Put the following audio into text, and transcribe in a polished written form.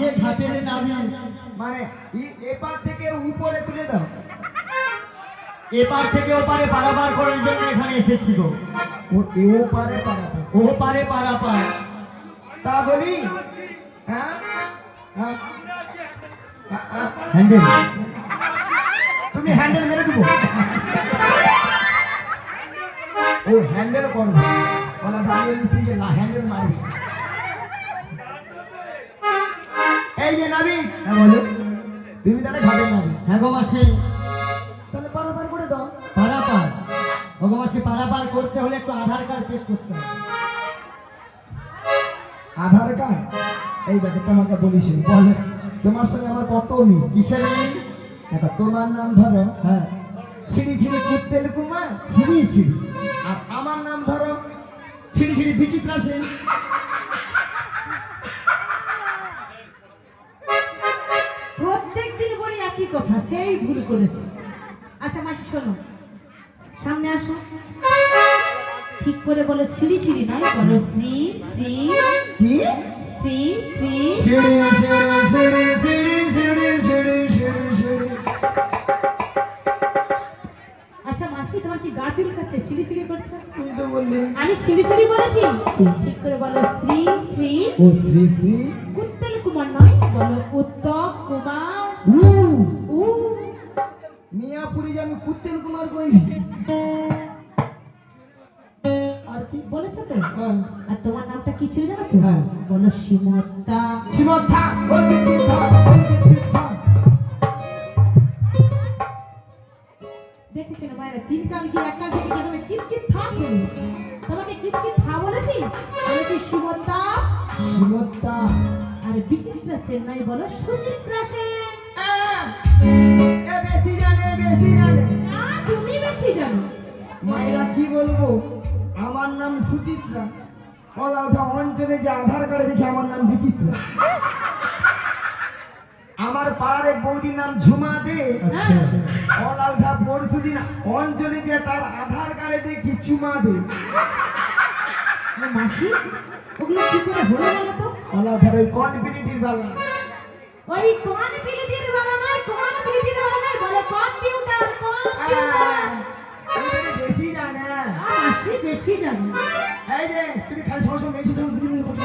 এ ঘাটের নামি। মানে এপার থেকে উপরে তুলে দাও। এপার থেকে ওপারে পারাপার করার জন্য এখানে এসেছি গো। ও পারে পারাপার, ও পারে পারাপার। তা বলি হ্যাঁ হ্যাঁ হ্যান্ডেল তুমি হ্যান্ডেল মেরে দেবো। ও হ্যান্ডেল করবে বলা দাঁড়িয়ে না হ্যান্ডেল মারবে। এই যে নাবি, হ্যাঁ বলো। তুমি তাহলে ঘাটের নাবি। হ্যাঁ গো মাসি। তাহলে পারাপার করে দাও। পারাপার ও গো মাসি, পারাপার করতে হলে একটু আধার কার্ড চেক করতে হবে। আধার কার্ড? এই দেখো তোমাকে বলিস বলে তোমার সঙ্গে আমার কত মিল। কিসের মিল? দেখো তোমার নাম ধরো হ্যাঁ ছিড়ি ছিড়ি কুত্তেল কুমার, ছিড়ি ছিড়ি। আর আমার নাম ধরো ছিড়ি ছিড়ি বিচিত্রা সেন। প্রত্যেকদিন বলি একই কথা, সেই ভুল করেছে। আচ্ছা মাসি শোনো, সামনে আসো। ঠিক করে বলো শ্রী শ্রী নয়, বলো শ্রী শ্রী কি? শ্রী শ্রী। ছিড়ি ছিড়ি ছিড়ি ছিড়ি ছিড়ি ছিড়ি ছিড়ি ছিড়ি। আচ্ছা মাসি, তোমার কি গা চুলকাচ্ছে? শ্রী শ্রী করছো? তুই তো বললি। আমি শ্রী শ্রী বলেছি? ঠিক করে বলো শ্রী শ্রী। ও শ্রী শ্রী উত্তল কুমার নয়, বলো উত্তম কুমার। উ উ মিয়াপুরি যে আমি কুত্তেল কুমার কই। আর কি বলেছো তো? হ্যাঁ আর তোমার নামটা কি ছিল জানো তো? হ্যাঁ। বলো সীমত্তা। সীমা ও তীর্থা দেখেছেন মায়েরা, তিন কাল গিয়ে এক কাল থেকে যেভাবে কিট কিট থা বলি। তোমাকে কিট কিট থা বলেছি? বলেছি সীমত্তা। সীমা আর বিচিত্রা সেন নাই, বলো সুচিত্রা সেন। এ বেশি জানে বেশি জানে। না, তুমি বেশি জানো। মায়েরা কি বলবো, আমার নাম সুচিত্রা, বলা ওঠা অঞ্চলে যে আধার কার্ডে দেখি আমার নাম বিচিত্রা। আমার পাড়ার এক বৌদির নাম ঝুমা দে, আচ্ছা বলা ওঠা পরশুদিন অঞ্চলে যে তার আধার কার্ডে দেখি চুমা দে। মাসি, ওগুলো কি করে হলো বলো তো? বলা ওঠার ওই কনফিনিটির বেলা। ওই কনফিনিটির বেলা নয়, কনফিনিটির বেলা নয়, বলো কম্পিউটার কম্পিউটার। বেশি জানে। মাসি বেশি জানো। এই যে তুমি খালি সমস্যা মেয়েছি তুমি করছো